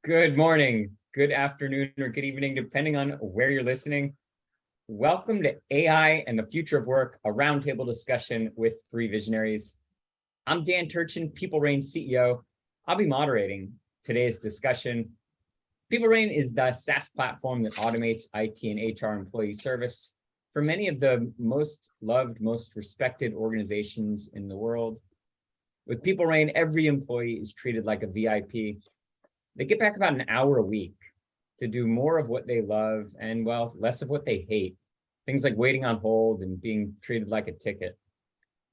Good morning, good afternoon, or good evening, depending on where you're listening. Welcome to AI and the Future of Work, a roundtable discussion with three visionaries. I'm Dan Turchin, PeopleReign CEO. I'll be moderating today's discussion. PeopleReign is the SaaS platform that automates IT and HR employee service for many of the most loved, most respected organizations in the world. With PeopleReign, every employee is treated like a VIP. They get back about an hour a week to do more of what they love and, well, less of what they hate. Things like waiting on hold and being treated like a ticket.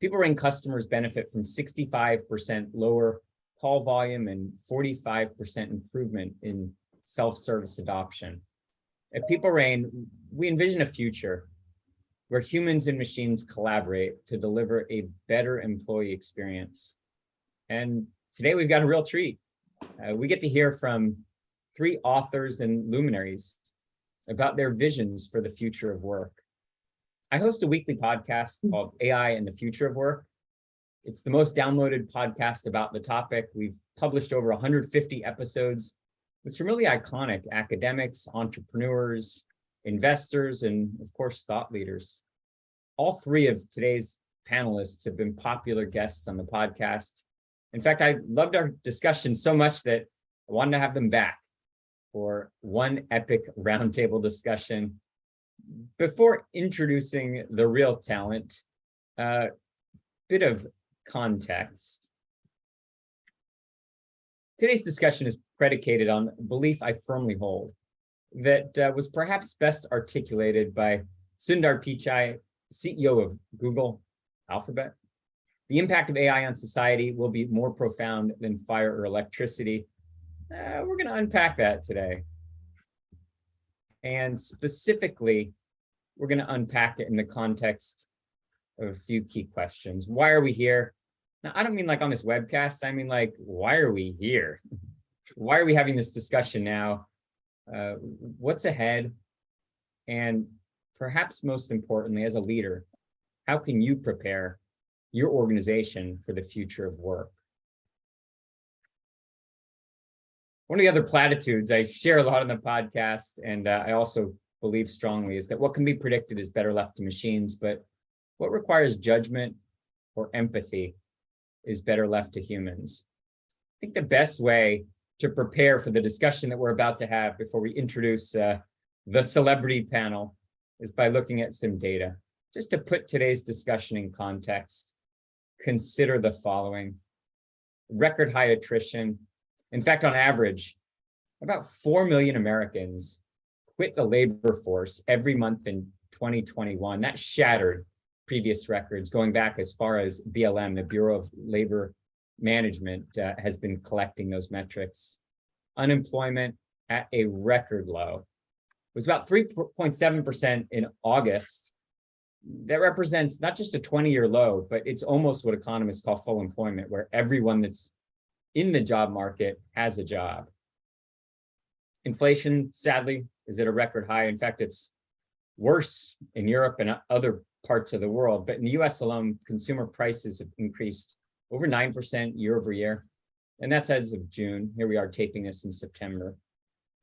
PeopleReign customers benefit from 65% lower call volume and 45% improvement in self-service adoption. At PeopleReign, we envision a future where humans and machines collaborate to deliver a better employee experience. And today we've got a real treat. We get to hear from three authors and luminaries about their visions for the future of work. I host a weekly podcast called AI and the Future of Work. It's the most downloaded podcast about the topic. We've published over 150 episodes with some really iconic academics, entrepreneurs, investors, and of course, thought leaders. All three of today's panelists have been popular guests on the podcast. In fact, I loved our discussion so much that I wanted to have them back for one epic roundtable discussion. Before introducing the real talent, a bit of context. Today's discussion is predicated on a belief I firmly hold that was perhaps best articulated by Sundar Pichai, CEO of Google Alphabet. The impact of AI on society will be more profound than fire or electricity. We're going to unpack that today. And specifically, we're going to unpack it in the context of a few key questions. Why are we here? Now, I don't mean like on this webcast. I mean like, why are we here? Why are we having this discussion now? What's ahead? And perhaps most importantly, as a leader, how can you prepare your organization for the future of work? One of the other platitudes I share a lot on the podcast, and I also believe strongly, is that what can be predicted is better left to machines, but what requires judgment or empathy is better left to humans. I think the best way to prepare for the discussion that we're about to have before we introduce the celebrity panel is by looking at some data. Just to put today's discussion in context, consider the following: record high attrition. In fact, on average, about 4 million Americans quit the labor force every month in 2021. That shattered previous records going back as far as BLM, the Bureau of Labor Management, has been collecting those metrics. Unemployment at a record low. It was about 3.7% in August. That represents not just a 20-year low, but it's almost what economists call full employment, where everyone that's in the job market has a job. Inflation, sadly, is at a record high. In fact, it's worse in Europe and other parts of the world. But in the US alone, consumer prices have increased over 9% year over year. And that's as of June. Here we are taping this in September.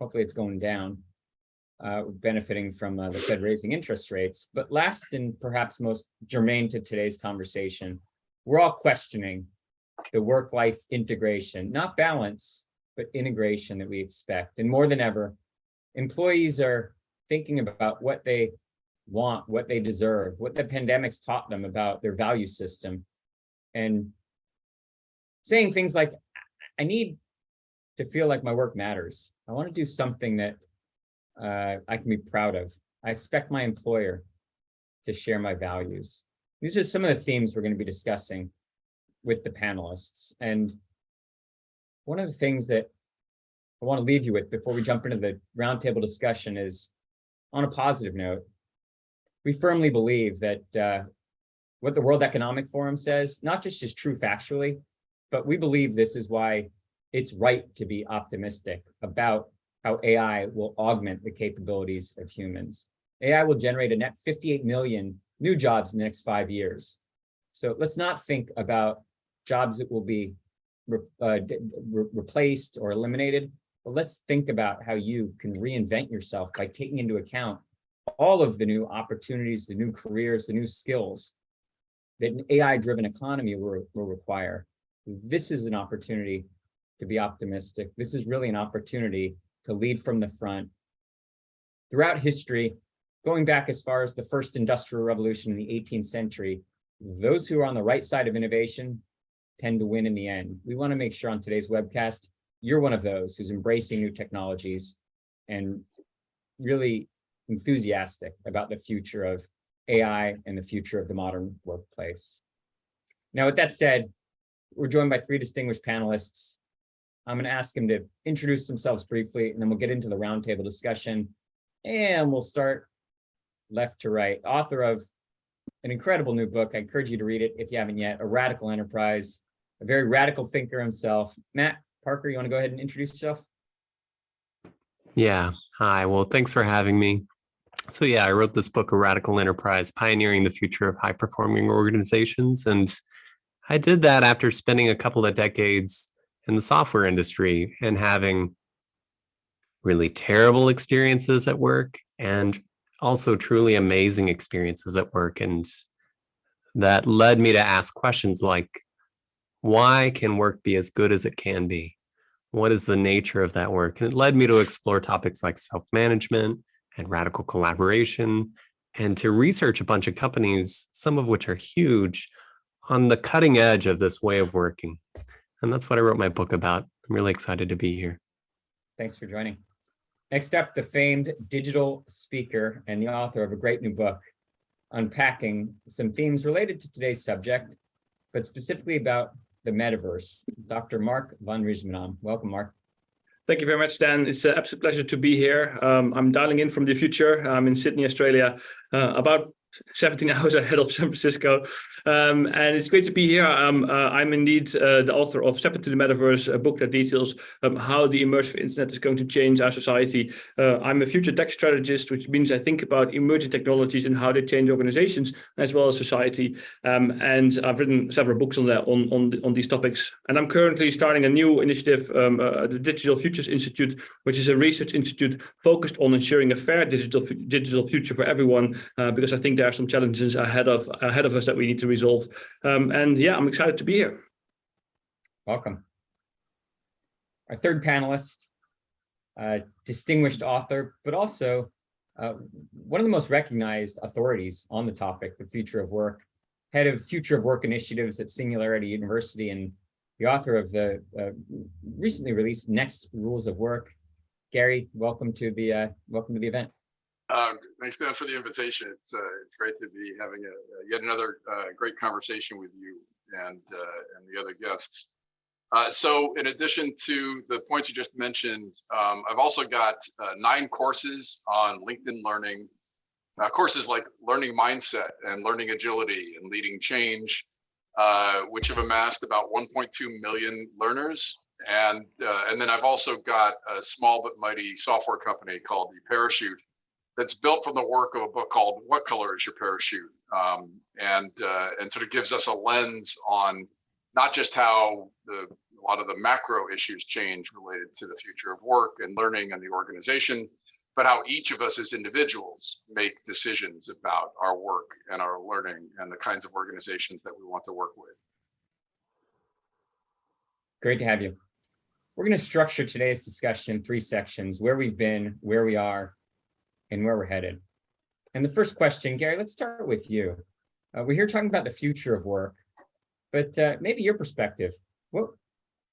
Hopefully it's going down. Benefiting from the Fed raising interest rates. But last and perhaps most germane to today's conversation, we're all questioning the work-life integration, not balance, but integration that we expect. And more than ever, employees are thinking about what they want, what they deserve, what the pandemic's taught them about their value system, and saying things like, I need to feel like my work matters. I want to do something that I can be proud of. I expect my employer to share my values. These are some of the themes we're going to be discussing with the panelists. And one of the things that I want to leave you with before we jump into the roundtable discussion is, on a positive note, we firmly believe that what the World Economic Forum says, not just is true factually, but we believe this is why it's right to be optimistic about how AI will augment the capabilities of humans. AI will generate a net 58 million new jobs in the next 5 years. So let's not think about jobs that will be replaced or eliminated. But let's think about how you can reinvent yourself by taking into account all of the new opportunities, the new careers, the new skills that an AI-driven economy will require. This is an opportunity to be optimistic. This is really an opportunity to lead from the front. Throughout history, going back as far as the first industrial revolution in the 18th century, those who are on the right side of innovation tend to win in the end. We want to make sure on today's webcast, you're one of those who's embracing new technologies and really enthusiastic about the future of AI and the future of the modern workplace. Now, with that said, we're joined by three distinguished panelists. I'm going to ask them to introduce themselves briefly, and then we'll get into the roundtable discussion. And we'll start left to right. Author of an incredible new book. I encourage you to read it if you haven't yet. A Radical Enterprise, a very radical thinker himself. Matt Parker, you want to go ahead and introduce yourself? Yeah. Hi. Well, thanks for having me. So yeah, I wrote this book, A Radical Enterprise, Pioneering the Future of High-Performing Organizations. And I did that after spending a couple of decades in the software industry and having really terrible experiences at work and also truly amazing experiences at work. And that led me to ask questions like, why can work be as good as it can be? What is the nature of that work? And it led me to explore topics like self-management and radical collaboration, and to research a bunch of companies, some of which are huge, on the cutting edge of this way of working. And that's what I wrote my book about. I'm really excited to be here. Thanks for joining. Next up, the famed digital speaker and the author of a great new book, unpacking some themes related to today's subject, but specifically about the metaverse. Dr. Mark van Rijmenam. Welcome, Mark. Thank you very much, Dan. It's an absolute pleasure to be here. I'm dialing in from the future. I'm in Sydney, Australia, about 17 hours ahead of San Francisco. And it's great to be here. I'm indeed the author of Step into the Metaverse, a book that details how the immersive internet is going to change our society. I'm a future tech strategist, which means I think about emerging technologies and how they change organizations as well as society. And I've written several books on that, on these topics. And I'm currently starting a new initiative, the Digital Futures Institute, which is a research institute focused on ensuring a fair digital future for everyone, because I think there are some challenges ahead of us that we need to resolve. And yeah, I'm excited to be here. Welcome. Our third panelist, distinguished author, but also one of the most recognized authorities on the topic, the future of work, head of future of work initiatives at Singularity University, and the author of the recently released Next Rules of Work. Gary, welcome to the event. Thanks, Dan, for the invitation. It's great to be having yet another great conversation with you and the other guests. So in addition to the points you just mentioned, I've also got 9 courses on LinkedIn Learning, courses like Learning Mindset and Learning Agility and Leading Change, which have amassed about 1.2 million learners. And then I've also got a small but mighty software company called The Parachute, that's built from the work of a book called What Color is Your Parachute? And sort of gives us a lens on not just how a lot of the macro issues change related to the future of work and learning and the organization, but how each of us as individuals make decisions about our work and our learning and the kinds of organizations that we want to work with. Great to have you. We're going to structure today's discussion in 3 sections: where we've been, where we are, and where we're headed. And the first question, Gary, let's start with you. We're here talking about the future of work, but maybe your perspective. What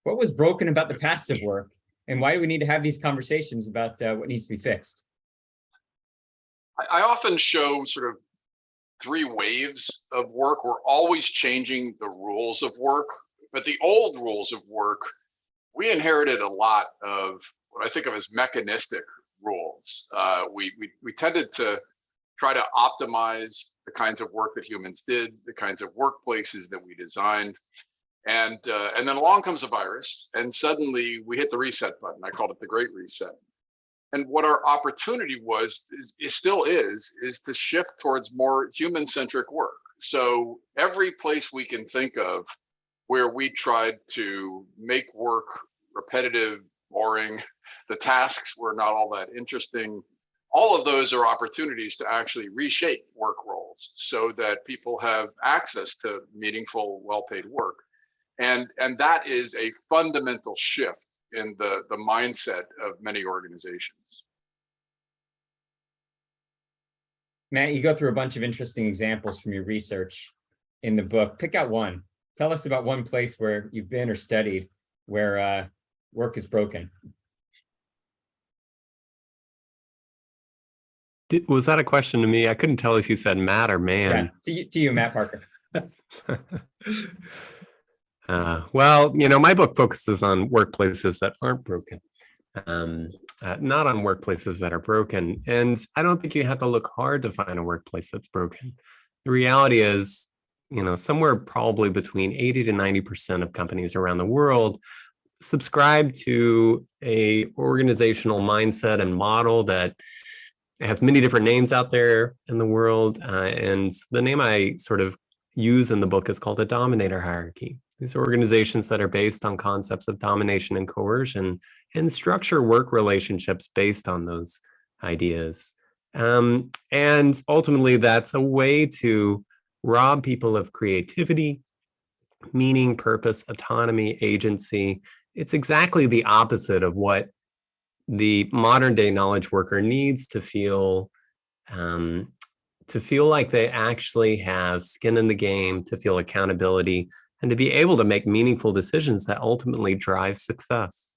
was broken about the past of work, and why do we need to have these conversations about what needs to be fixed? I often show sort of 3 waves of work. We're always changing the rules of work, but the old rules of work, we inherited a lot of what I think of as mechanistic rules. We tended to try to optimize the kinds of work that humans did, the kinds of workplaces that we designed, and then along comes a virus, and suddenly we hit the reset button. I called it the Great Reset. And what our opportunity still is to shift towards more human-centric work. So every place we can think of where we tried to make work repetitive, boring. The tasks were not all that interesting. All of those are opportunities to actually reshape work roles so that people have access to meaningful, well-paid work. And that is a fundamental shift in the mindset of many organizations. Matt, you go through a bunch of interesting examples from your research in the book. Pick out one. Tell us about one place where you've been or studied where work is broken. Was that a question to me? I couldn't tell if you said Matt or man. Yeah, to you, Matt Parker. Well, my book focuses on workplaces that aren't broken, not on workplaces that are broken. And I don't think you have to look hard to find a workplace that's broken. The reality is, somewhere probably between 80 to 90% of companies around the world subscribe to a organizational mindset and model that has many different names out there in the world. And the name I sort of use in the book is called the Dominator Hierarchy. These are organizations that are based on concepts of domination and coercion and structure work relationships based on those ideas. And ultimately, that's a way to rob people of creativity, meaning, purpose, autonomy, agency. It's exactly the opposite of what the modern day knowledge worker needs to feel like they actually have skin in the game, to feel accountability, and to be able to make meaningful decisions that ultimately drive success.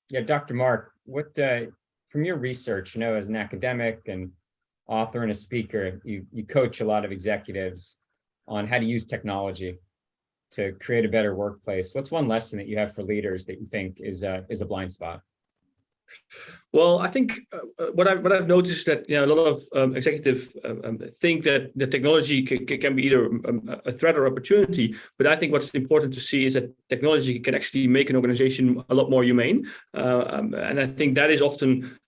Yeah, Dr. Mark, what from your research, as an academic and author and a speaker, you coach a lot of executives on how to use technology to create a better workplace. What's one lesson that you have for leaders that you think is a blind spot? Well, I think what I've noticed that a lot of executives think that the technology can be either a threat or opportunity. But I think what's important to see is that technology can actually make an organization a lot more humane. And I think that is often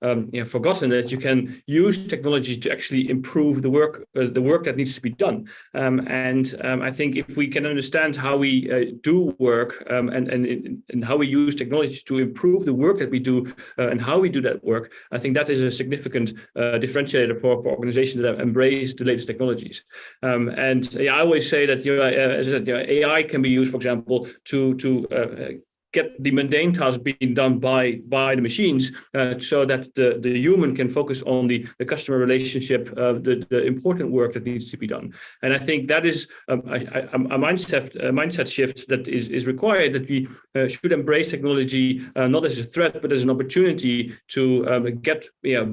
forgotten, that you can use technology to actually improve the work that needs to be done. And I think if we can understand how we do work and how we use technology to improve the work that we do and how we do that work, I think that is a significant differentiator for organizations that embrace the latest technologies. I always say that AI can be used, for example, to get the mundane tasks being done by the machines, so that the human can focus on the customer relationship, the important work that needs to be done. And I think that is a mindset shift that is required, that we should embrace technology not as a threat, but as an opportunity to get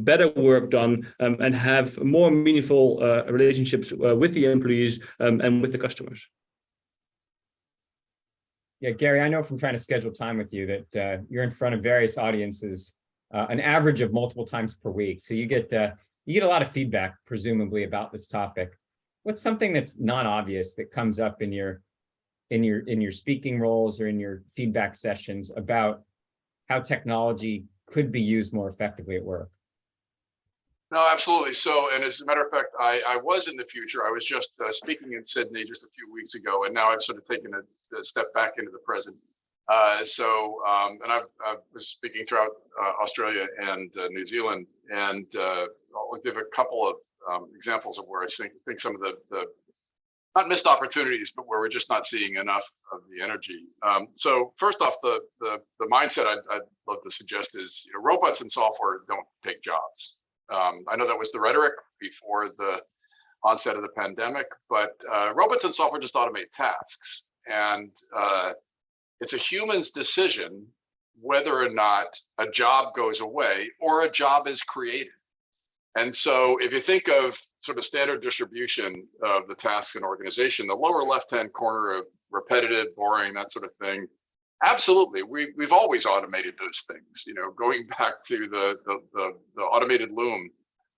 better work done and have more meaningful relationships with the employees and with the customers. Yeah, Gary, I know from trying to schedule time with you that you're in front of various audiences, an average of multiple times per week. So you get a lot of feedback, presumably, about this topic. What's something that's not obvious that comes up in your speaking roles or in your feedback sessions about how technology could be used more effectively at work? No, absolutely. So, and as a matter of fact, I was in the future. I was just speaking in Sydney just a few weeks ago, and now I've sort of taken a step back into the present. And I was speaking throughout Australia and New Zealand, and I'll give a couple of examples of where I think some of the not missed opportunities, but where we're just not seeing enough of the energy. So first off, the mindset I'd love to suggest is robots and software don't take jobs. I know that was the rhetoric before the onset of the pandemic, but robots and software just automate tasks. And it's a human's decision whether or not a job goes away or a job is created. And so if you think of sort of standard distribution of the tasks in an organization, the lower left-hand corner of repetitive, boring, that sort of thing, absolutely, we've always automated those things. Going back to the automated loom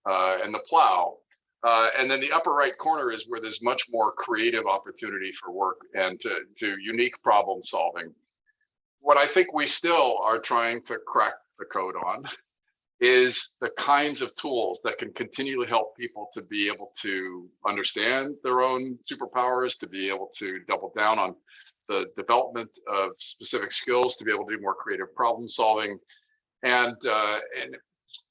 and the plow, and then the upper right corner is where there's much more creative opportunity for work and to unique problem solving. What I think we still are trying to crack the code on is the kinds of tools that can continually help people to be able to understand their own superpowers, to be able to double down on the development of specific skills to be able to do more creative problem solving. And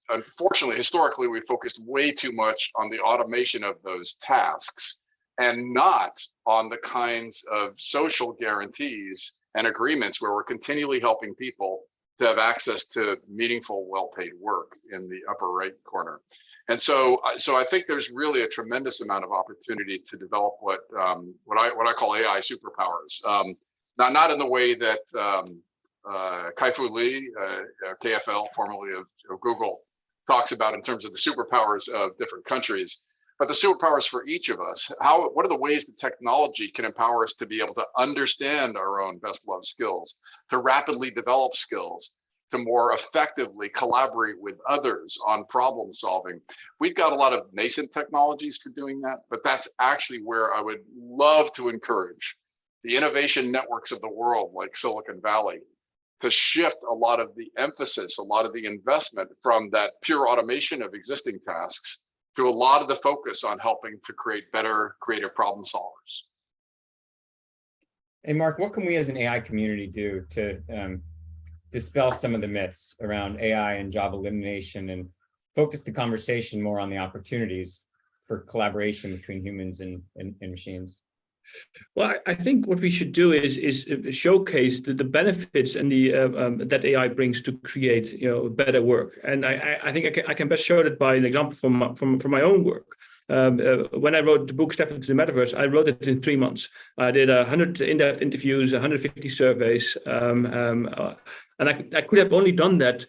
unfortunately, historically, we focused way too much on the automation of those tasks and not on the kinds of social guarantees and agreements where we're continually helping people to have access to meaningful, well-paid work in the upper right corner. And so I think there's really a tremendous amount of opportunity to develop what I call AI superpowers. Not in the way that Kai-Fu Lee, KFL, formerly of Google, talks about in terms of the superpowers of different countries, but the superpowers for each of us. What are the ways that technology can empower us to be able to understand our own best loved skills, to rapidly develop skills, to more effectively collaborate with others on problem solving? We've got a lot of nascent technologies for doing that, but that's actually where I would love to encourage the innovation networks of the world, like Silicon Valley, to shift a lot of the emphasis, a lot of the investment from that pure automation of existing tasks to a lot of the focus on helping to create better creative problem solvers. Hey, Mark, what can we as an AI community do to dispel some of the myths around AI and job elimination and focus the conversation more on the opportunities for collaboration between humans and machines? Well, I think what we should do is showcase the benefits and the that AI brings to create better work. And I think I can best show that by an example from my own work. When I wrote the book Step into the Metaverse, I wrote it in 3 months. I did 100 in-depth interviews, 150 surveys, and I could have only done that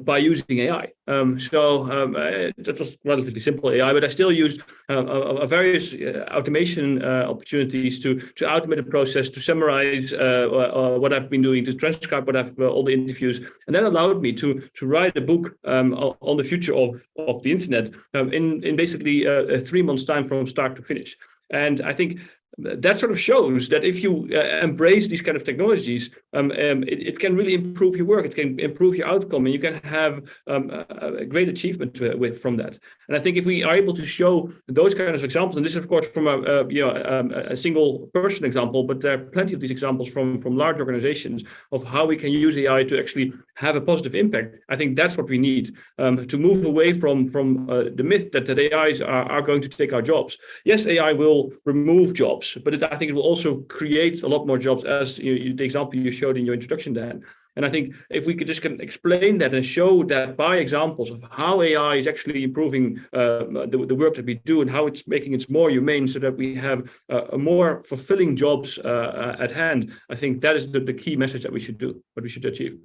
by using AI. That was relatively simple AI, but I still used various automation opportunities to automate the process, to summarize what I've been doing, to transcribe what I've all the interviews, and that allowed me to write a book on the future of the internet in basically 3 months' time from start to finish. And I think that sort of shows that if you embrace these kind of technologies, it can really improve your work. It can improve your outcome, and you can have a great achievement from that. And I think if we are able to show those kinds of examples, and this is of course from a single person example, but there are plenty of these examples from large organizations of how we can use AI to actually have a positive impact. I think that's what we need to move away from the myth that AIs are going to take our jobs. Yes, AI will remove jobs, but I think it will also create a lot more jobs, as the example you showed in your introduction, Dan. And I think if we could just explain that and show that by examples of how AI is actually improving the work that we do and how it's making it more humane so that we have a more fulfilling jobs at hand, I think that is the key message that we should do, what we should achieve.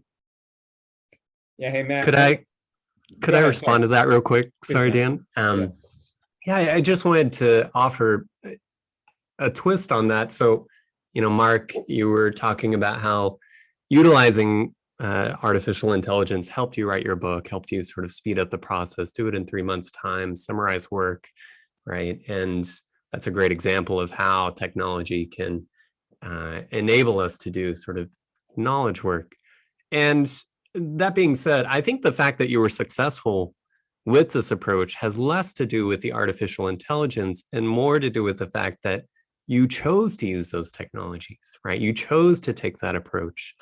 Yeah, hey, Matt. Could I respond to that real quick? Sorry, Dan. Yeah, I just wanted to offer a twist on that. So, Mark, you were talking about how utilizing artificial intelligence helped you write your book, helped you sort of speed up the process, do it in 3 months' time, summarize work, right? And that's a great example of how technology can enable us to do sort of knowledge work. And that being said, I think the fact that you were successful with this approach has less to do with the artificial intelligence and more to do with the fact that you chose to use those technologies, right? You chose to take that approach.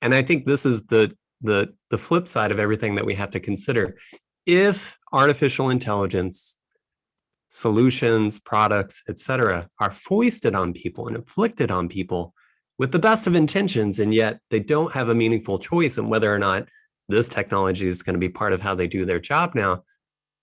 And I think this is the flip side of everything that we have to consider. If artificial intelligence solutions, products, etc., are foisted on people and inflicted on people with the best of intentions, and yet they don't have a meaningful choice in whether or not this technology is going to be part of how they do their job now,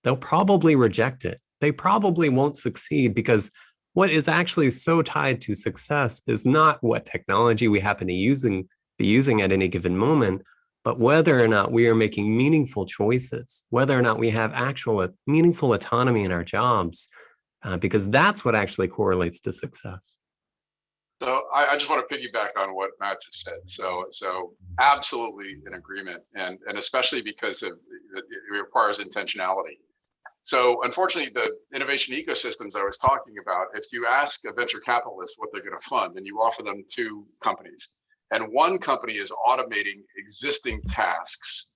they'll probably reject it. They probably won't succeed, because what is actually so tied to success is not what technology we happen to be using at any given moment, but whether or not we are making meaningful choices, whether or not we have actual meaningful autonomy in our jobs, because that's what actually correlates to success. So I just want to piggyback on what Matt just said. So absolutely in agreement, and especially because it requires intentionality. So unfortunately, the innovation ecosystems I was talking about, if you ask a venture capitalist what they're going to fund, and you offer them 2 companies, and one company is automating existing tasks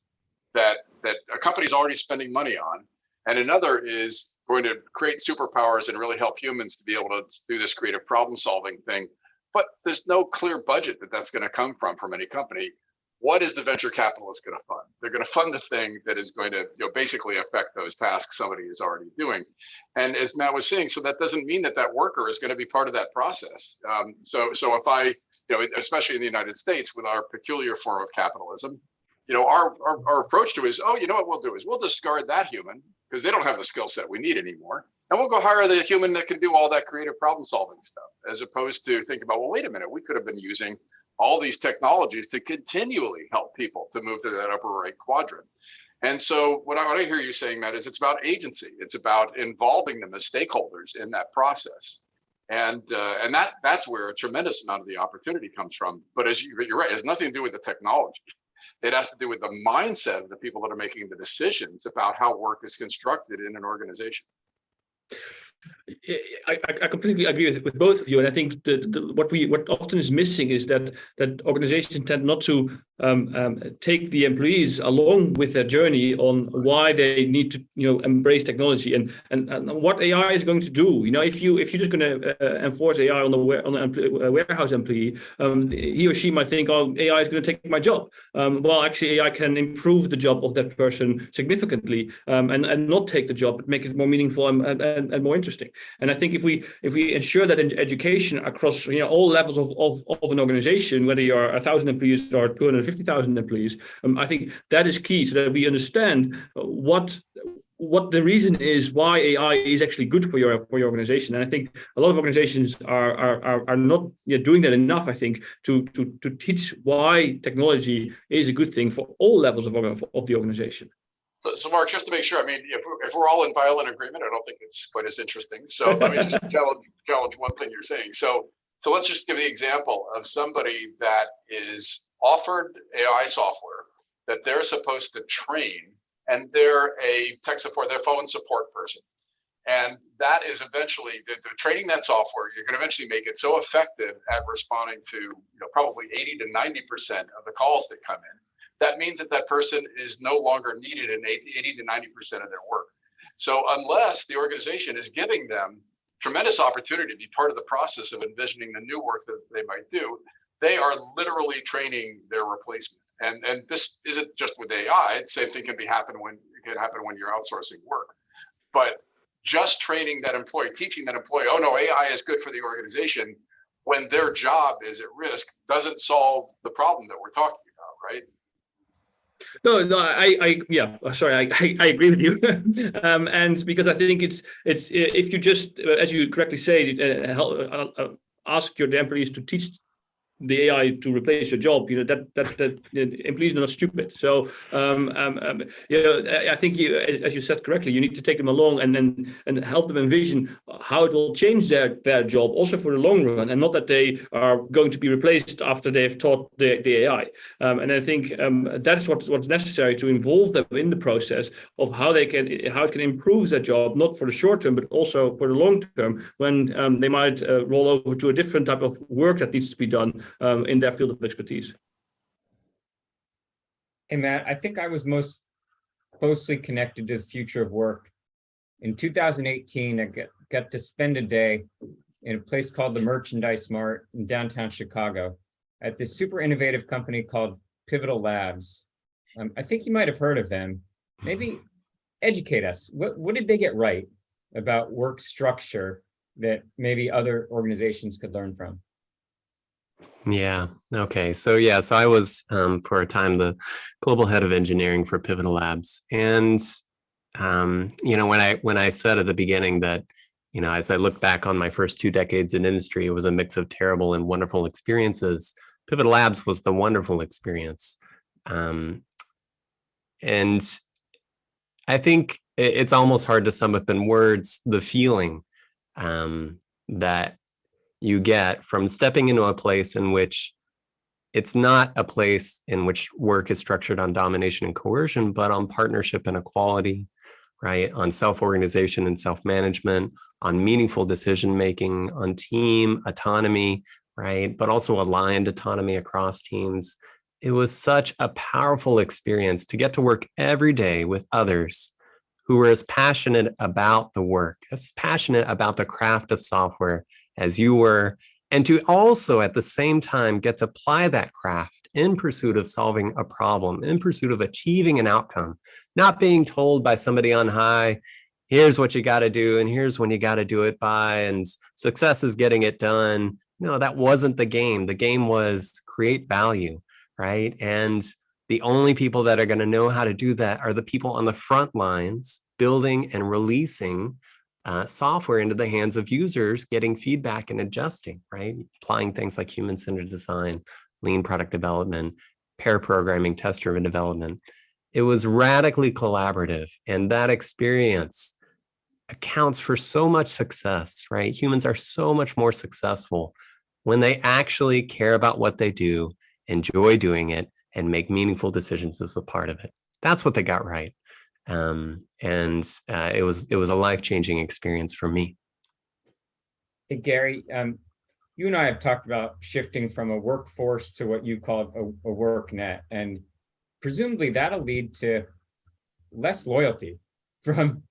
that a company is already spending money on, and another is going to create superpowers and really help humans to be able to do this creative problem solving thing, but there's no clear budget that's going to come from any company. What is the venture capitalist going to fund? They're going to fund the thing that is going to basically affect those tasks somebody is already doing. And as Matt was saying, so that doesn't mean that worker is going to be part of that process. So if I, especially in the United States with our peculiar form of capitalism, our approach to it is, what we'll do is we'll discard that human because they don't have the skill set we need anymore. And we'll go hire the human that can do all that creative problem solving stuff, as opposed to think about, well, wait a minute, we could have been using all these technologies to continually help people to move to that upper right quadrant. And so what I hear you saying, Matt, is it's about agency. It's about involving them as stakeholders in that process. And that's where a tremendous amount of the opportunity comes from. But you're right, it has nothing to do with the technology. It has to do with the mindset of the people that are making the decisions about how work is constructed in an organization. I completely agree with both of you, and I think what often is missing is that organizations tend not to take the employees along with their journey on why they need to embrace technology and what AI is going to do. If you're just going to enforce AI on a warehouse employee, he or she might think, oh, AI is going to take my job. Well, actually, AI can improve the job of that person significantly, and not take the job, but make it more meaningful and more interesting. And I think if we ensure that in education across all levels of an organization, whether you're 1,000 employees or 250,000 employees, I think that is key, so that we understand what the reason is why AI is actually good for your organization. And I think a lot of organizations are not doing that enough, I think, to teach why technology is a good thing for all levels of the organization. So Mark, just to make sure, I mean, if we're all in violent agreement, I don't think it's quite as interesting. So let me just challenge one thing you're saying. So let's just give the example of somebody that is offered AI software that they're supposed to train, and they're a tech support, they're a phone support person. And that is eventually, the training that software, you're going to eventually make it so effective at responding to probably 80 to 90% of the calls that come in. That means that person is no longer needed in 80 to 90% of their work. So unless the organization is giving them tremendous opportunity to be part of the process of envisioning the new work that they might do, they are literally training their replacement. And this isn't just with AI. The same thing can happen when you're outsourcing work. But just training that employee, teaching that employee, oh no, AI is good for the organization, when their job is at risk, doesn't solve the problem that we're talking about, right? No, I agree with you, and because I think it's if you just, as you correctly say, ask your employees to teach the AI to replace your job, that employees are not stupid. So I think as you said correctly, you need to take them along and help them envision how it will change their job also for the long run, and not that they are going to be replaced after they've taught the AI. And I think that is what's necessary to involve them in the process of how it can improve their job, not for the short term, but also for the long term, when they might roll over to a different type of work that needs to be done in their field of expertise. Hey, Matt, I think I was most closely connected to the future of work. In 2018, I got to spend a day in a place called the Merchandise Mart in downtown Chicago at this super innovative company called Pivotal Labs. I think you might have heard of them. Maybe educate us. What did they get right about work structure that maybe other organizations could learn from? Yeah. Okay. So I was for a time the global head of engineering for Pivotal Labs, and when I said at the beginning that as I look back on my first 2 decades in industry, it was a mix of terrible and wonderful experiences. Pivotal Labs was the wonderful experience, and I think it's almost hard to sum up in words the feeling that you get from stepping into a place in which it's not a place in which work is structured on domination and coercion, but on partnership and equality, right? On self-organization and self-management, on meaningful decision-making, on team autonomy, right? But also aligned autonomy across teams. It was such a powerful experience to get to work every day with others who were as passionate about the work, as passionate about the craft of software as you were, and to also at the same time get to apply that craft in pursuit of solving a problem, in pursuit of achieving an outcome, not being told by somebody on high, here's what you got to do, and here's when you got to do it by, and success is getting it done. No, that wasn't the game. The game was create value, right? And the only people that are going to know how to do that are the people on the front lines, building and releasing software into the hands of users, getting feedback and adjusting, right? Applying things like human-centered design, lean product development, pair programming, test-driven development. It was radically collaborative, and that experience accounts for so much success, right? Humans are so much more successful when they actually care about what they do, enjoy doing it, and make meaningful decisions as a part of it. That's what they got right. It was a life-changing experience for me. Hey, Gary, you and I have talked about shifting from a workforce to what you call a work net, and presumably that'll lead to less loyalty from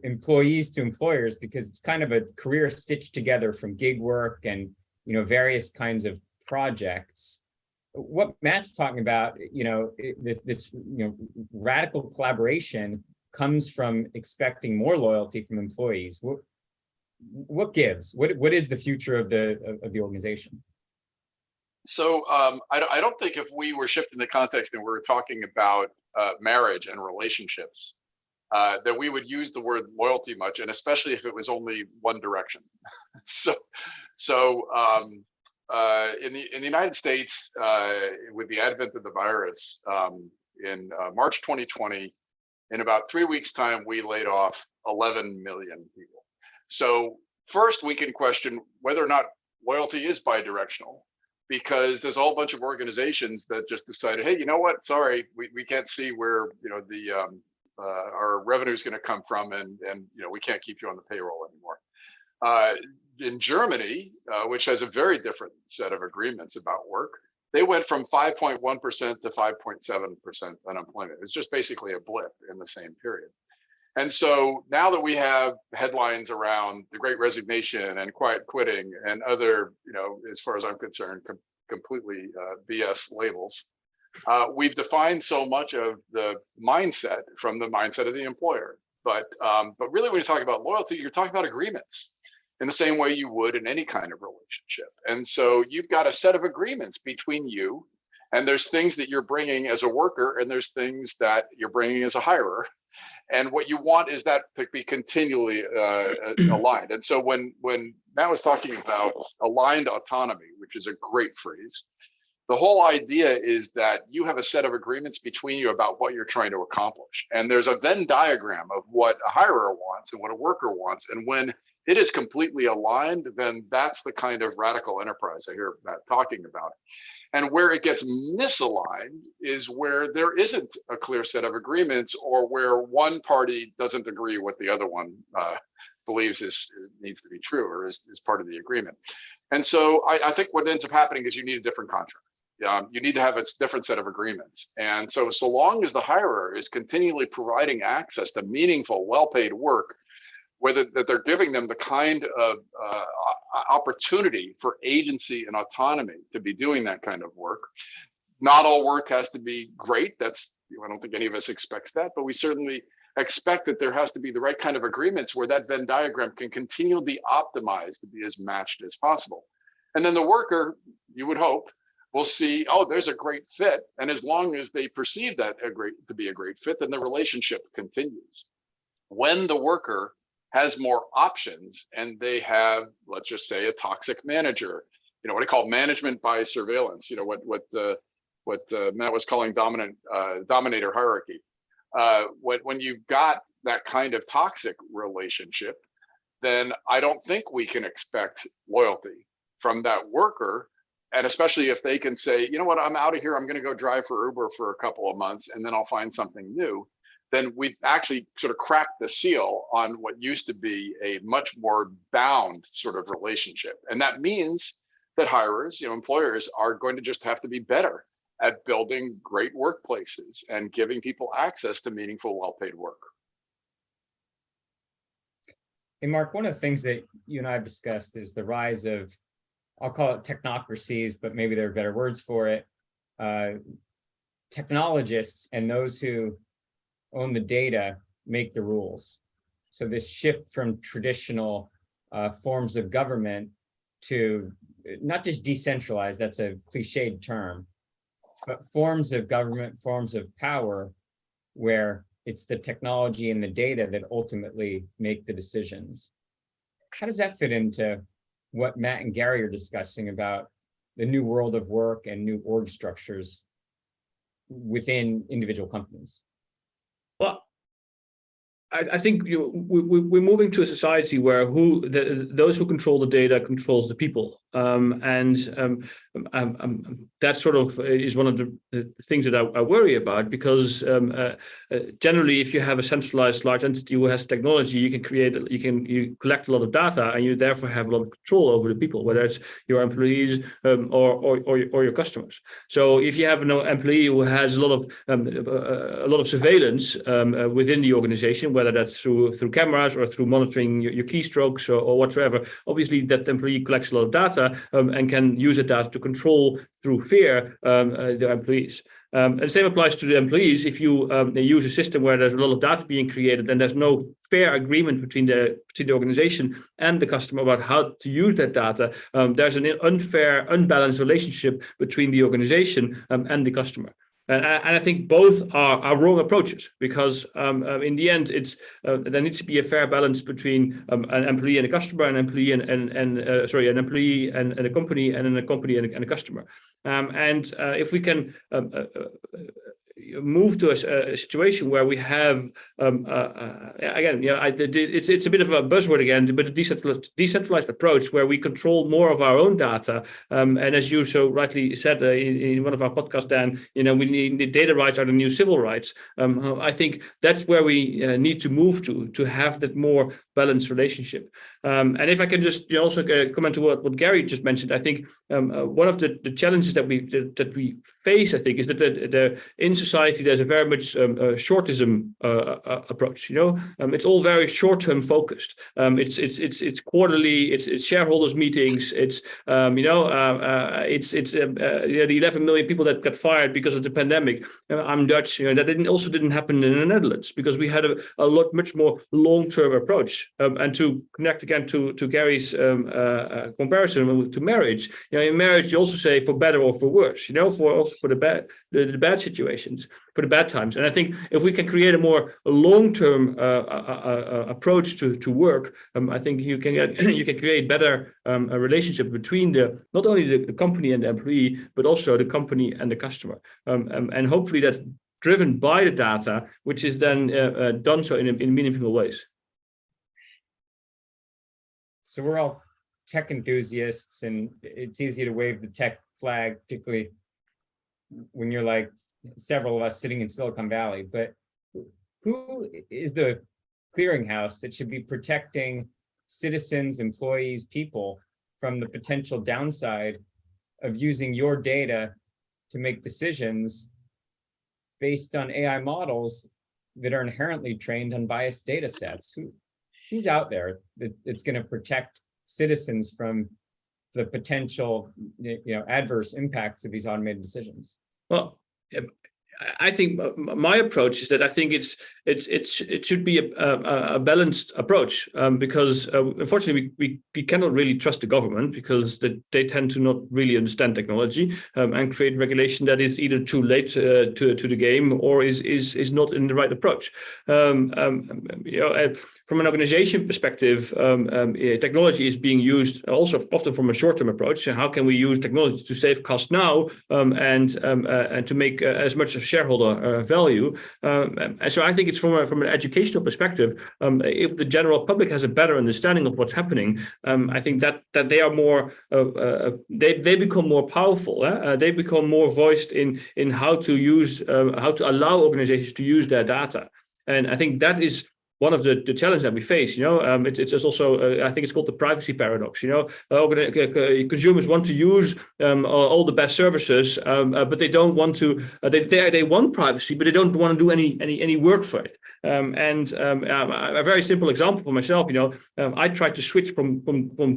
employees to employers, because it's kind of a career stitched together from gig work and various kinds of projects. What Matt's talking about, this radical collaboration comes from expecting more loyalty from employees. What gives? What is the future of the organization? So I don't think if we were shifting the context and we were talking about marriage and relationships, that we would use the word loyalty much, and especially if it was only one direction. In the United States, with the advent of the virus, in March 2020, in about 3 weeks' time, we laid off 11 million people. So first, we can question whether or not loyalty is bidirectional, because there's a whole bunch of organizations that just decided, hey, you know what? Sorry, we can't see where our revenue is going to come from, and we can't keep you on the payroll anymore. In Germany, which has a very different set of agreements about work, they went from 5.1% to 5.7% unemployment. It's just basically a blip in the same period. And so now that we have headlines around the Great Resignation and quiet quitting and other, as far as I'm concerned, completely BS labels, we've defined so much of the mindset from the mindset of the employer. But really, when you talk about loyalty, you're talking about agreements in the same way you would in any kind of relationship. And so you've got a set of agreements between you, and there's things that you're bringing as a worker, and there's things that you're bringing as a hirer. And what you want is that to be continually aligned. And so when Matt was talking about aligned autonomy, which is a great phrase, the whole idea is that you have a set of agreements between you about what you're trying to accomplish. And there's a Venn diagram of what a hirer wants and what a worker wants. And when it is completely aligned, then that's the kind of radical enterprise I hear Matt talking about. And where it gets misaligned is where there isn't a clear set of agreements, or where one party doesn't agree what the other one believes needs to be true, or is part of the agreement. And so I think what ends up happening is you need a different contract. You need to have a different set of agreements. And so long as the hirer is continually providing access to meaningful, well-paid work, whether that they're giving them the kind of opportunity for agency and autonomy to be doing that kind of work. Not all work has to be great. I don't think any of us expects that, but we certainly expect that there has to be the right kind of agreements where that Venn diagram can continually be optimized to be as matched as possible. And then the worker, you would hope, will see, oh, there's a great fit. And as long as they perceive that to be a great fit, then the relationship continues. When the worker has more options and they have, let's just say, a toxic manager, what I call management by surveillance, what Matt was calling Dominator Hierarchy. When you've got that kind of toxic relationship, then I don't think we can expect loyalty from that worker. And especially if they can say, you know what, I'm out of here, I'm going to go drive for Uber for a couple of months and then I'll find something new, then we've actually sort of cracked the seal on what used to be a much more bound sort of relationship. And that means that hirers, employers are going to just have to be better at building great workplaces and giving people access to meaningful, well-paid work. Hey, Mark, one of the things that you and I have discussed is the rise of I'll call it technocracies, but maybe there are better words for it, technologists and those who own the data make the rules. So this shift from traditional forms of government to not just decentralized, that's a cliched term, but forms of government, forms of power, where it's the technology and the data that ultimately make the decisions. How does that fit into what Matt and Gary are discussing about the new world of work and new org structures within individual companies? Well, I think we're moving to a society where those who control the data controls the people, and that sort of is one of the things that I worry about, because generally, if you have a centralized large entity who has technology, you collect a lot of data, and you therefore have a lot of control over the people, whether it's your employees or your customers. So if you have an employee who has a lot of surveillance within the organization, whether that's through cameras or through monitoring your keystrokes or whatsoever, obviously that employee collects a lot of data and can use that data to control through fear their employees. And the same applies to the employees. If you use a system where there's a lot of data being created and there's no fair agreement between the organization and the customer about how to use that data, there's an unfair, unbalanced relationship between the organization and the customer. And I think both are wrong approaches, because in the end, there needs to be a fair balance between an employee and a customer, an employee an employee and a company, and then a company and a customer. And if we can move to a situation where we have again, it's a bit of a buzzword again, but a decentralized approach where we control more of our own data. And as you so rightly said in one of our podcasts, Dan, we need the data rights are the new civil rights. I think that's where we need to move to have that more balanced relationship. And if I can just also comment to what Gary just mentioned, I think one of the challenges that we face, I think, is that in society there's a very much shortism approach. It's all very short-term focused. It's quarterly. It's shareholders meetings. It's the 11 million people that got fired because of the pandemic. I'm Dutch. That didn't happen in the Netherlands, because we had a much more long-term approach. And to connect again to Gary's comparison to marriage, in marriage you also say for better or for worse. For the bad situations, for the bad times. And I think if we can create a more long-term approach to work, I think you can create better a relationship between not only the company and the employee, but also the company and the customer. And hopefully that's driven by the data, which is then done so in meaningful ways. So we're all tech enthusiasts, and it's easy to wave the tech flag, particularly when you're like several of us sitting in Silicon Valley. But who is the clearinghouse that should be protecting citizens, employees, people from the potential downside of using your data to make decisions based on AI models that are inherently trained on biased data sets? Who's out there that's going to protect citizens from the potential adverse impacts of these automated decisions? Well, I think my approach is that I think it should be a balanced approach, because unfortunately we cannot really trust the government, because they tend to not really understand technology and create regulation that is either too late to the game or is not in the right approach. From an organization perspective, technology is being used also often from a short-term approach. So how can we use technology to save costs now and to make as much of shareholder value? And so I think it's from an educational perspective. If the general public has a better understanding of what's happening, I think that they are more they become more powerful. They become more voiced in how to allow organizations to use their data. And I think that is one of the challenges that we face. It's also I think it's called the privacy paradox. Consumers want to use all the best services, but they don't want to. They want privacy, but they don't want to do any work for it. A very simple example for myself, I tried to switch from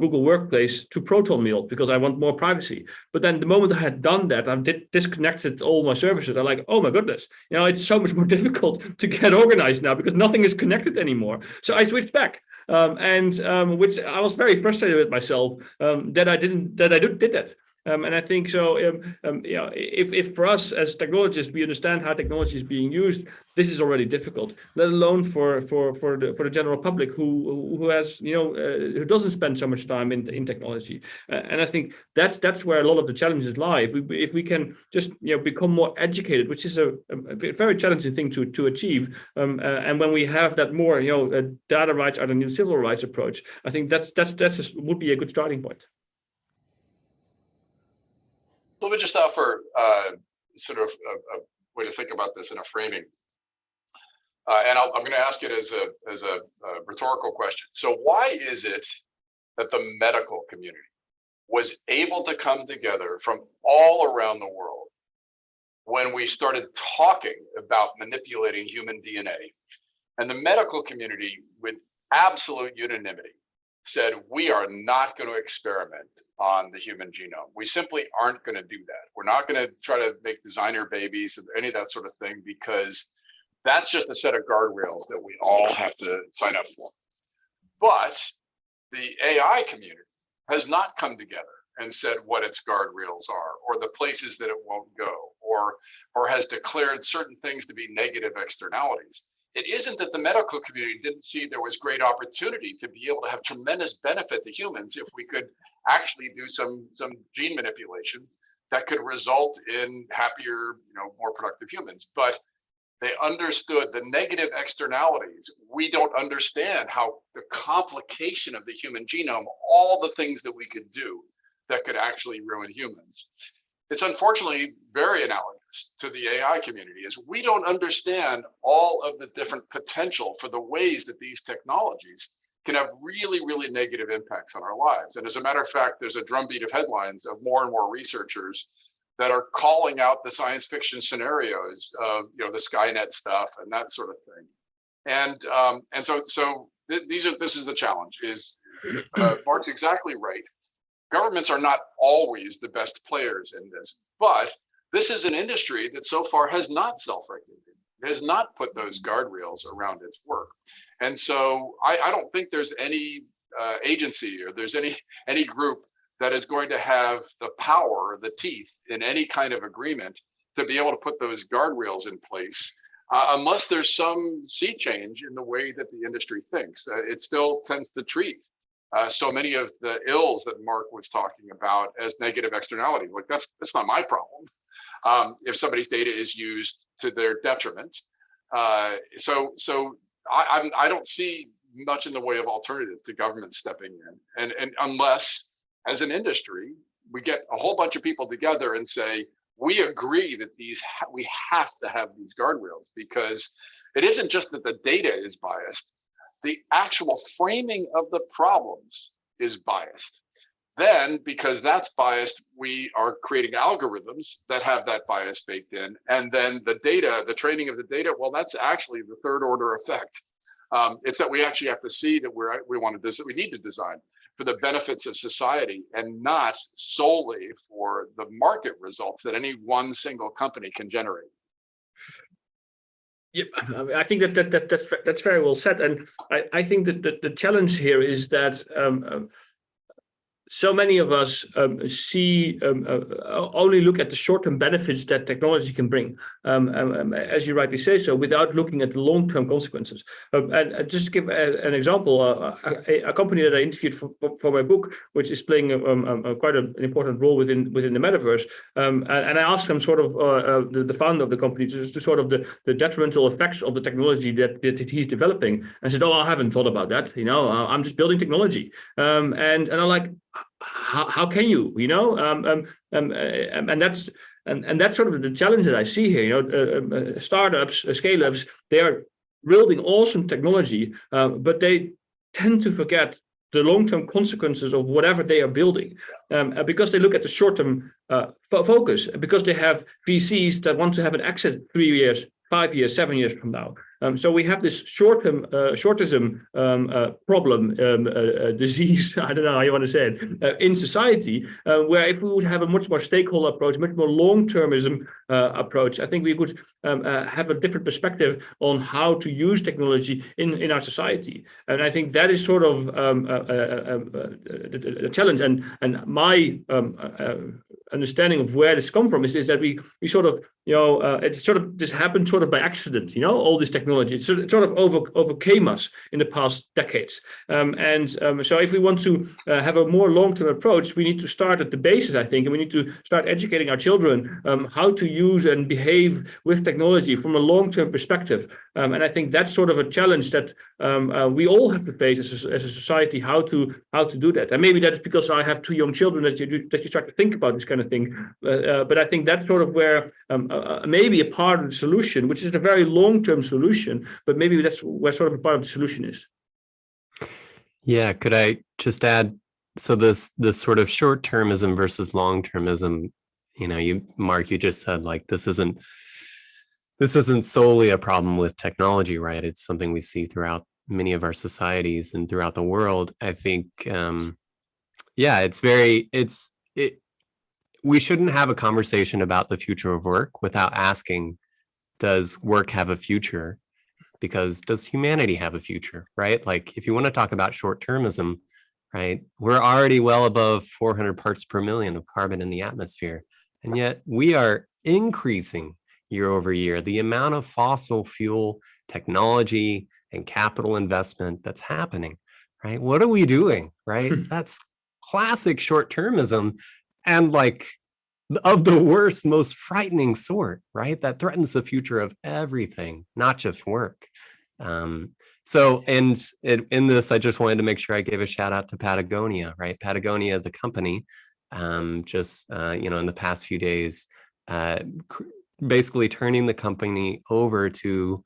Google Workplace to Proton Mail because I want more privacy. But then the moment I had done that, I disconnected all my services. I'm like, oh my goodness, it's so much more difficult to get organized now because nothing is connected anymore. So I switched back, which I was very frustrated with myself that I did that. And I think so. If for us as technologists we understand how technology is being used, this is already difficult. Let alone for the general public who has who doesn't spend so much time in technology. And I think that's where a lot of the challenges lie. If we can just become more educated, which is a very challenging thing to achieve. And when we have that more data rights are the new civil rights approach, I think that would be a good starting point. Let me just offer sort of a way to think about this in a framing, and I'm going to ask it as a rhetorical question. So why is it that the medical community was able to come together from all around the world when we started talking about manipulating human DNA, and the medical community with absolute unanimity said, we are not going to experiment on the human genome. We simply aren't going to do that. We're not going to try to make designer babies or any of that sort of thing, because that's just a set of guardrails that we all have to sign up for. But the AI community has not come together and said what its guardrails are, or the places that it won't go, or has declared certain things to be negative externalities. It isn't that the medical community didn't see there was great opportunity to be able to have tremendous benefit to humans if we could actually do some gene manipulation that could result in happier, more productive humans. But they understood the negative externalities. We don't understand how the complication of the human genome, all the things that we could do that could actually ruin humans. It's unfortunately very analogous to the AI community, is we don't understand all of the different potential for the ways that these technologies can have really, really negative impacts on our lives. And as a matter of fact, there's a drumbeat of headlines of more and more researchers that are calling out the science fiction scenarios of the Skynet stuff and that sort of thing. And so this is the challenge. Is Mark's exactly right. Governments are not always the best players in this, but this is an industry that so far has not self-regulated. It has not put those guardrails around its work. And so I don't think there's any agency or there's any group that is going to have the power, the teeth in any kind of agreement to be able to put those guardrails in place, unless there's some sea change in the way that the industry thinks. It still tends to treat so many of the ills that Mark was talking about as negative externalities. Like that's not my problem. If somebody's data is used to their detriment. So I don't see much in the way of alternative to government stepping in, and unless as an industry we get a whole bunch of people together and say we agree that we have to have these guardrails, because it isn't just that the data is biased, the actual framing of the problems is biased. Then, because that's biased, we are creating algorithms that have that bias baked in. And then the data, the training of the data, well, that's actually the third order effect. It's that we actually have to see that we need to design for the benefits of society and not solely for the market results that any one single company can generate. Yeah, I think that's very well said. And I think that the challenge here is that so many of us only look at the short-term benefits that technology can bring, as you rightly say so, without looking at the long-term consequences. And just to give an example, a company that I interviewed for my book, which is playing quite an important role within the metaverse, and I asked them sort of the founder of the company to sort of the detrimental effects of the technology that he's developing, and said, "Oh, I haven't thought about that. I'm just building technology," and I'm like, how can you, and that's sort of the challenge that I see here. Startups, scale-ups, they're building awesome technology, but they tend to forget the long-term consequences of whatever they are building, because they look at the short-term focus, because they have VCs that want to have an exit 3 years, 5 years, 7 years from now. So we have this shortism problem, disease, I don't know how you want to say it, in society, where if we would have a much more stakeholder approach, much more long-termism approach, I think we could have a different perspective on how to use technology in our society. And I think that is sort of a challenge. And my understanding of where this comes from is that we sort of, this happened sort of by accident, all this technology. It sort of overcame us in the past decades. So if we want to have a more long-term approach, we need to start at the basis, I think, and we need to start educating our children how to use and behave with technology from a long-term perspective. And I think that's sort of a challenge that we all have to face as a society, how to do that. And maybe that's because I have 2 young children that you start to think about this kind of thing. But I think that's sort of where maybe a part of the solution, which is a very long-term solution, but maybe that's where sort of a part of the solution is. Yeah, could I just add, so this sort of short-termism versus long-termism, Mark, you just said like this isn't solely a problem with technology, right? It's something we see throughout many of our societies and throughout the world. I think we shouldn't have a conversation about the future of work without asking, does work have a future? Because does humanity have a future, right? Like if you want to talk about short-termism, right, we're already well above 400 parts per million of carbon in the atmosphere. And yet we are increasing year over year the amount of fossil fuel technology and capital investment that's happening, right? What are we doing, right? That's classic short-termism, and like of the worst, most frightening sort, right? That threatens the future of everything, not just work. In this, I just wanted to make sure I gave a shout out to Patagonia, right? Patagonia, the company, in the past few days, basically turning the company over to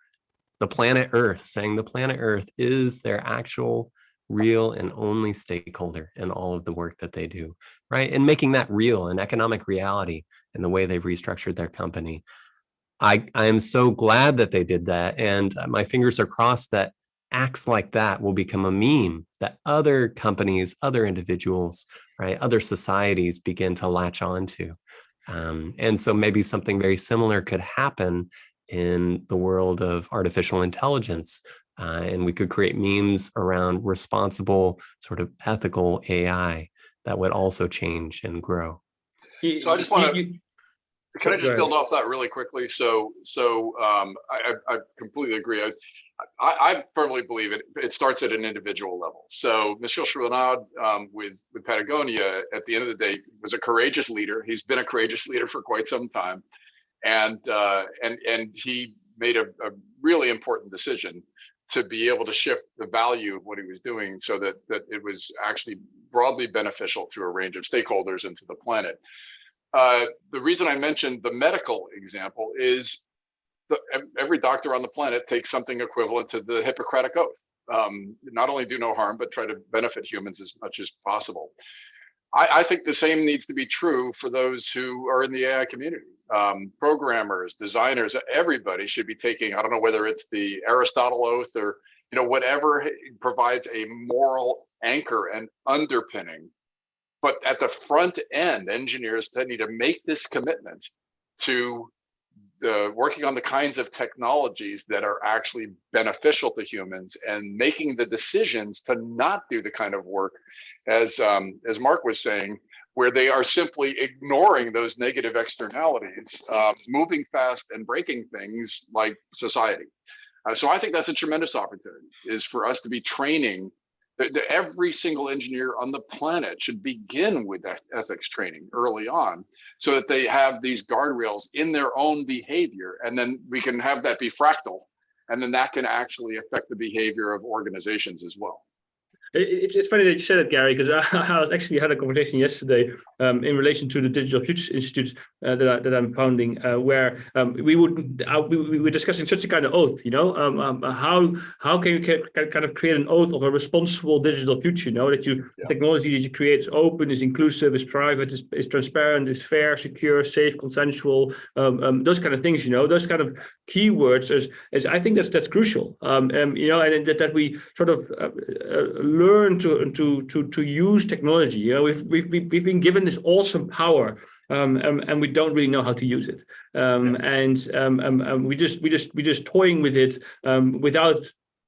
the planet Earth, saying the planet Earth is their actual real and only stakeholder in all of the work that they do, right? And making that real, an economic reality in the way they've restructured their company. I am so glad that they did that. And my fingers are crossed that acts like that will become a meme that other companies, other individuals, right, other societies begin to latch onto. And so maybe something very similar could happen in the world of artificial intelligence. And we could create memes around responsible, sort of ethical AI that would also change and grow. So I just want to, can I just build off that really quickly? So I completely agree. I firmly believe it starts at an individual level. So Monsieur Chouinard with Patagonia, at the end of the day, was a courageous leader. He's been a courageous leader for quite some time. And he made a really important decision to be able to shift the value of what he was doing so that it was actually broadly beneficial to a range of stakeholders and to the planet. The reason I mentioned the medical example is every doctor on the planet takes something equivalent to the Hippocratic Oath. Not only do no harm, but try to benefit humans as much as possible. I think the same needs to be true for those who are in the AI community. Programmers, designers, everybody should be taking, I don't know whether it's the Aristotle Oath or whatever provides a moral anchor and underpinning. But at the front end, engineers need to make this commitment to working on the kinds of technologies that are actually beneficial to humans and making the decisions to not do the kind of work, as Mark was saying, where they are simply ignoring those negative externalities, moving fast and breaking things like society. So I think that's a tremendous opportunity, is for us to be training. Every single engineer on the planet should begin with that ethics training early on, so that they have these guardrails in their own behavior, and then we can have that be fractal, and then that can actually affect the behavior of organizations as well. It's funny that you said it, Gary, because I was actually had a conversation yesterday in relation to the Digital Futures Institute that I'm founding, where we were discussing such a kind of oath, how can you kind of create an oath of a responsible digital future, that technology that you create is open, is inclusive, is private, is transparent, is fair, secure, safe, consensual, those kind of things, those kind of keywords is I think that's crucial, and that we sort of learn to use technology. We've been given this awesome power, and we don't really know how to use it, and we just toying with it without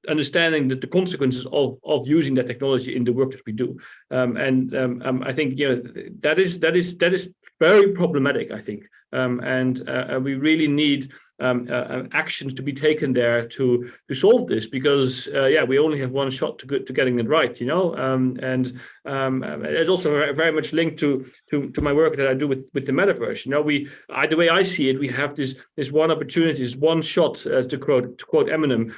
understanding the consequences of using that technology in the work that we do, I think that is very problematic, I think, and we really need actions to be taken there to solve this, because we only have one shot to getting it right, and it's also very much linked to my work that I do with the Metaverse. The way I see it, we have this one opportunity, this one shot, to quote Eminem,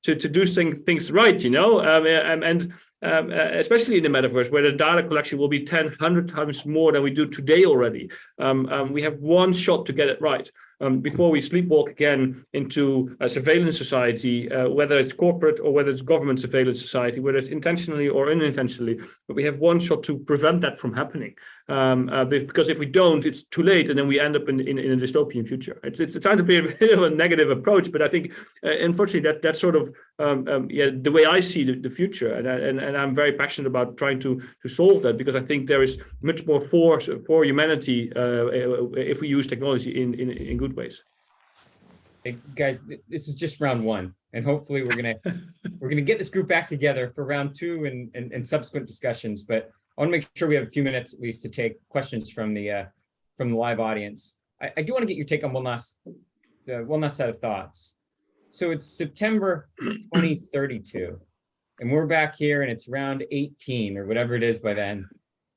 to do things right, and especially in the Metaverse, where the data collection will be 100 times more than we do today already. We have one shot to get it right before we sleepwalk again into a surveillance society, whether it's corporate or whether it's government surveillance society, whether it's intentionally or unintentionally. But we have one shot to prevent that from happening, because if we don't, it's too late, and then we end up in a dystopian future. It's trying to be a bit of a negative approach, but I think unfortunately that's sort of the way I see the future, and I'm very passionate about trying to solve that, because I think there is much more force for humanity if we use technology in good ways. Hey, guys, this is just round one, and hopefully we're gonna get this group back together for round two and subsequent discussions. But I want to make sure we have a few minutes at least to take questions from the live audience. I do want to get your take on one last set of thoughts. So it's September 2032, and we're back here, and it's round 18 or whatever it is by then,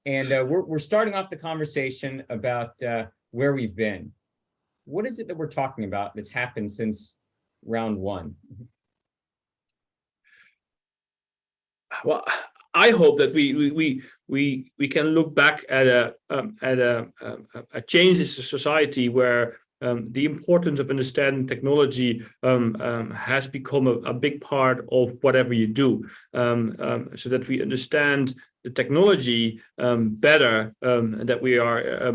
and we're starting off the conversation about where we've been. What is it that we're talking about that's happened since round one? Well, I hope that we can look back at a change in society where the importance of understanding technology has become a big part of whatever you do, so that we understand the technology better, that we are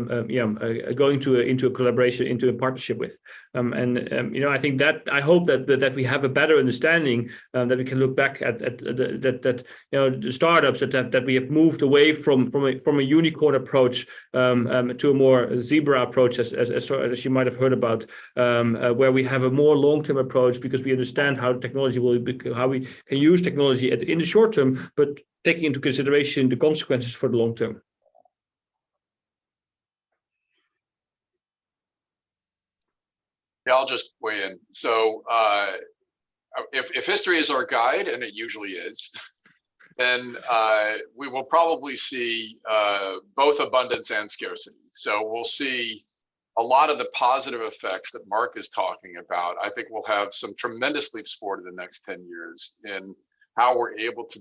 going into a collaboration, into a partnership with, I think that I hope that we have a better understanding, that we can look back at the startups that we have moved away from a unicorn approach to a more zebra approach, as you might have heard about, where we have a more long-term approach, because we understand how technology how we can use technology in the short term, but taking into consideration the consequences for the long term. Yeah, I'll just weigh in. So if history is our guide, and it usually is, then we will probably see both abundance and scarcity. So we'll see a lot of the positive effects that Mark is talking about. I think we'll have some tremendous leaps forward in the next 10 years in how we're able to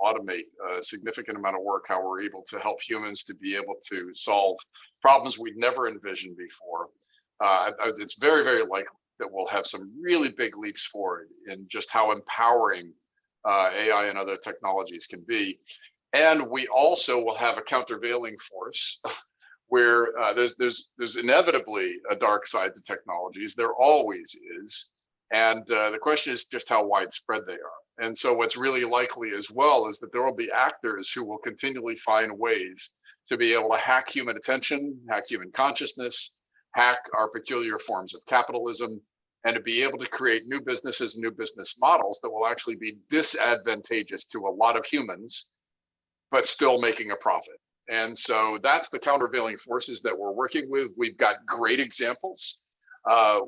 automate a significant amount of work, how we're able to help humans to be able to solve problems we'd never envisioned before. It's very, very likely that we'll have some really big leaps forward in just how empowering AI and other technologies can be. And we also will have a countervailing force where there's inevitably a dark side to technologies. There always is. And the question is just how widespread they are. And so what's really likely as well is that there will be actors who will continually find ways to be able to hack human attention, hack human consciousness, hack our peculiar forms of capitalism, and to be able to create new businesses, new business models that will actually be disadvantageous to a lot of humans, but still making a profit. And so that's the countervailing forces that we're working with. We've got great examples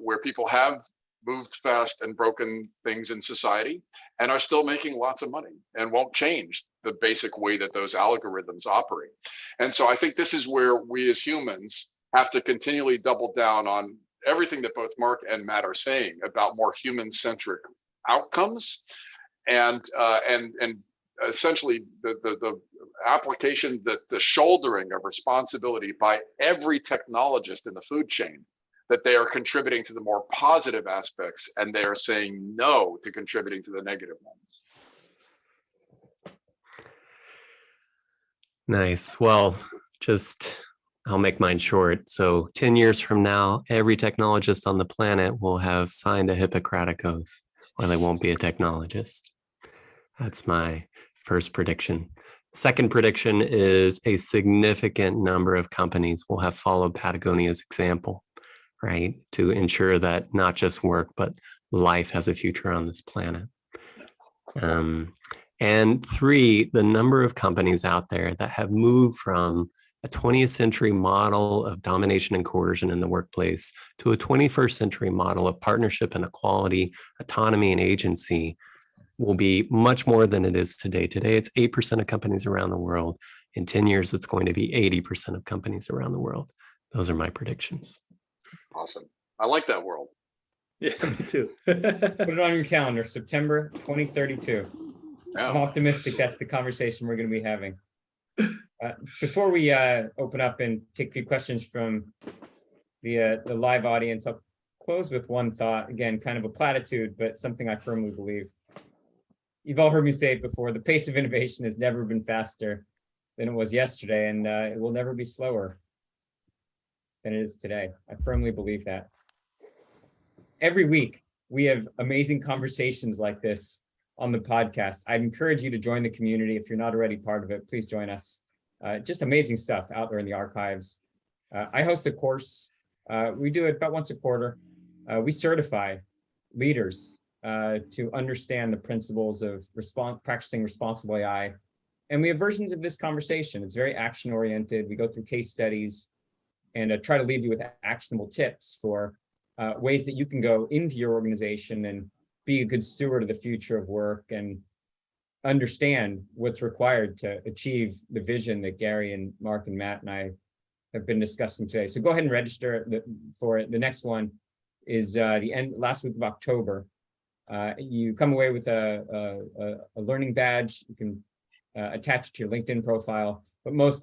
where people have moved fast and broken things in society and are still making lots of money and won't change the basic way that those algorithms operate. And so I think this is where we as humans have to continually double down on everything that both Mark and Matt are saying about more human-centric outcomes, and essentially the application, the shouldering of responsibility by every technologist in the food chain, that they are contributing to the more positive aspects and they are saying no to contributing to the negative ones. Nice. Well, I'll make mine short. So 10 years from now, every technologist on the planet will have signed a Hippocratic oath, or they won't be a technologist. That's my first prediction. Second prediction is a significant number of companies will have followed Patagonia's example, right? To ensure that not just work, but life has a future on this planet. And three, the number of companies out there that have moved from a 20th century model of domination and coercion in the workplace to a 21st century model of partnership and equality, autonomy and agency will be much more than it is today. Today, it's 8% of companies around the world. In 10 years, it's going to be 80% of companies around the world. Those are my predictions. Awesome. I like that world. Yeah, me too. Put it on your calendar, September 2032. Yeah. I'm optimistic that's the conversation we're going to be having. Before we open up and take a few questions from the live audience, I'll close with one thought. Again, kind of a platitude, but something I firmly believe. You've all heard me say it before, the pace of innovation has never been faster than it was yesterday, and it will never be slower than it is today. I firmly believe that. Every week, we have amazing conversations like this on the podcast. I'd encourage you to join the community. If you're not already part of it, please join us. Just amazing stuff out there in the archives. I host a course. We do it about once a quarter. We certify leaders to understand the principles of practicing responsible AI. And we have versions of this conversation. It's very action-oriented. We go through case studies and try to leave you with actionable tips for ways that you can go into your organization and be a good steward of the future of work and understand what's required to achieve the vision that Gary and Mark and Matt and I have been discussing today. So go ahead and register for it. The next one is last week of October. You come away with a learning badge. You can attach it to your LinkedIn profile, but most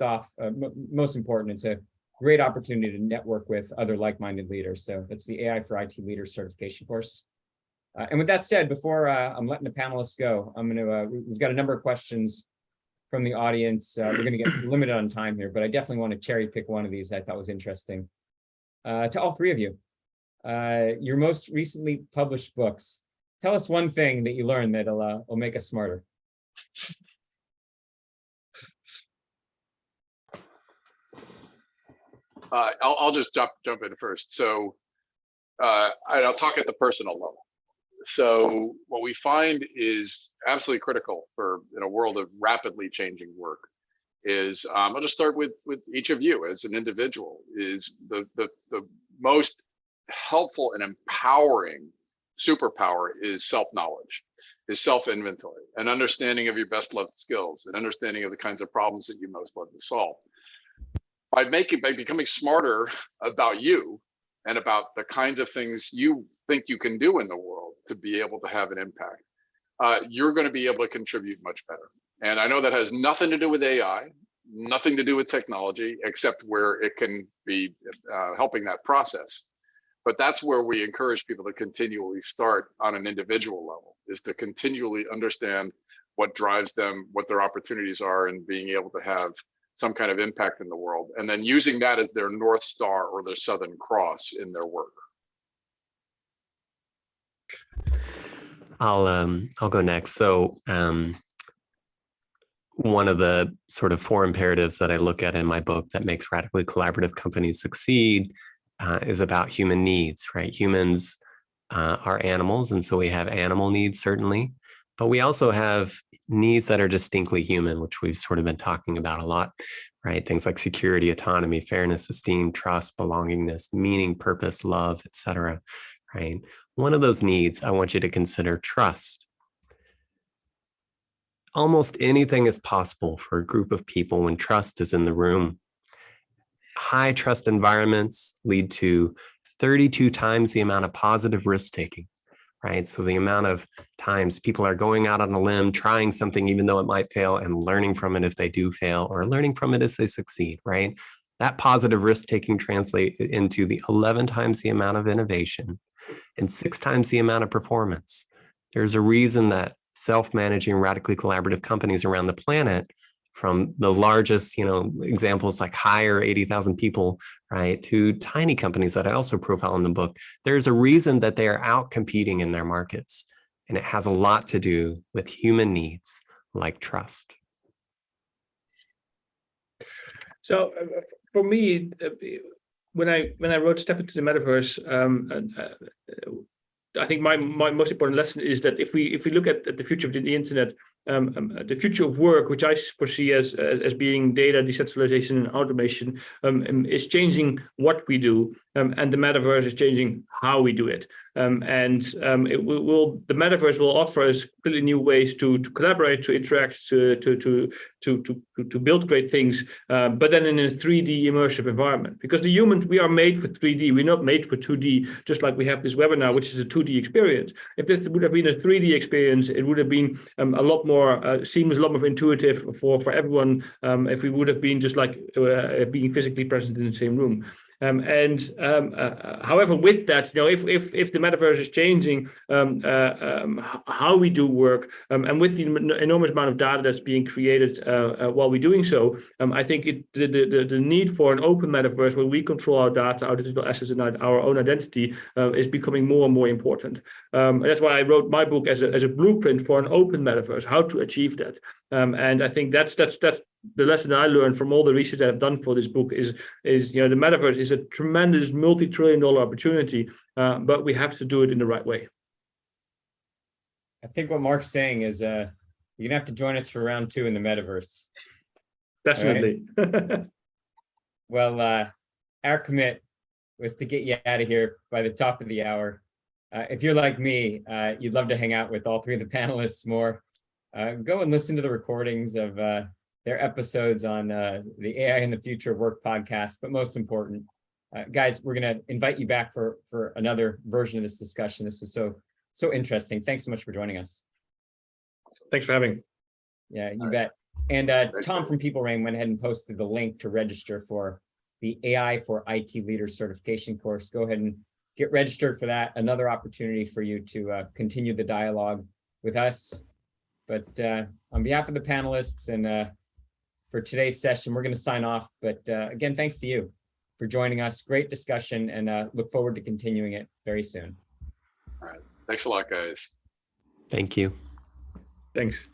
important, it's a great opportunity to network with other like-minded leaders. So that's the AI for IT Leaders certification course. And with that said, before I'm letting the panelists go, we've got a number of questions from the audience. We're going to get limited on time here, but I definitely want to cherry pick one of these that I thought was interesting. To all three of you, your most recently published books, tell us one thing that you learned that'll will make us smarter. I'll just jump in first. So I'll talk at the personal level. So what we find is absolutely critical for in a world of rapidly changing work is I'll just start with each of you as an individual, is the most helpful and empowering superpower is self-knowledge, is self-inventory, an understanding of your best loved skills, an understanding of the kinds of problems that you most love to solve. By becoming smarter about you and about the kinds of things you think you can do in the world to be able to have an impact, you're going to be able to contribute much better. And I know that has nothing to do with AI, nothing to do with technology, except where it can be helping that process. But that's where we encourage people to continually start on an individual level, is to continually understand what drives them, what their opportunities are, and being able to have some kind of impact in the world, and then using that as their North Star or their Southern Cross in their work. I'll go next. So one of the sort of four imperatives that I look at in my book that makes radically collaborative companies succeed is about human needs, right? Humans are animals, and so we have animal needs, certainly, but we also have needs that are distinctly human, which we've sort of been talking about a lot, right? Things like security, autonomy, fairness, esteem, trust, belongingness, meaning, purpose, love, etc. Right? One of those needs, I want you to consider trust. Almost anything is possible for a group of people when trust is in the room. High trust environments lead to 32 times the amount of positive risk taking, right? So the amount of times people are going out on a limb, trying something, even though it might fail, and learning from it if they do fail, or learning from it if they succeed, right? That positive risk-taking translates into the 11 times the amount of innovation and 6 times the amount of performance. There's a reason that self-managing, radically collaborative companies around the planet, from the largest, examples like Hire, 80,000 people, right, to tiny companies that I also profile in the book, there's a reason that they are out competing in their markets. And it has a lot to do with human needs like trust. So for me, when I wrote Step into the Metaverse, I think my most important lesson is that if we look at the future of the internet, the future of work, which I foresee as being data, decentralization, and automation, is changing what we do, and the metaverse is changing how we do it. The metaverse will offer us completely new ways to collaborate, to interact, to build great things, but then in a 3D immersive environment. Because the humans, we are made for 3D. We're not made for 2D. Just like we have this webinar, which is a 2D experience. If this would have been a 3D experience, it would have been a lot more seamless, a lot more intuitive for everyone. If we would have been just like being physically present in the same room. However, with that, if the metaverse is changing how we do work, and with the enormous amount of data that's being created while we're doing so, I think the need for an open metaverse where we control our data, our digital assets, and our own identity is becoming more and more important. That's why I wrote my book as a blueprint for an open metaverse, how to achieve that. And I think that's the lesson I learned from all the research I've done for this book is the metaverse is a tremendous multi-trillion-dollar opportunity, but we have to do it in the right way. I think what Mark's saying is you're gonna have to join us for round 2 in the metaverse. Definitely. Right? Well, our commit was to get you out of here by the top of the hour. If you're like me, you'd love to hang out with all 3 of the panelists more. Go and listen to the recordings of their episodes on the AI and the Future of Work podcast. But most important, guys, we're going to invite you back for another version of this discussion. This was so interesting. Thanks so much for joining us. Thanks for having me. Yeah, you bet. And Tom from PeopleReign went ahead and posted the link to register for the AI for IT Leaders certification course. Go ahead and get registered for that. Another opportunity for you to continue the dialogue with us. But on behalf of the panelists and for today's session, we're going to sign off. But again, thanks to you for joining us. Great discussion, and look forward to continuing it very soon. All right. Thanks a lot, guys. Thank you. Thanks.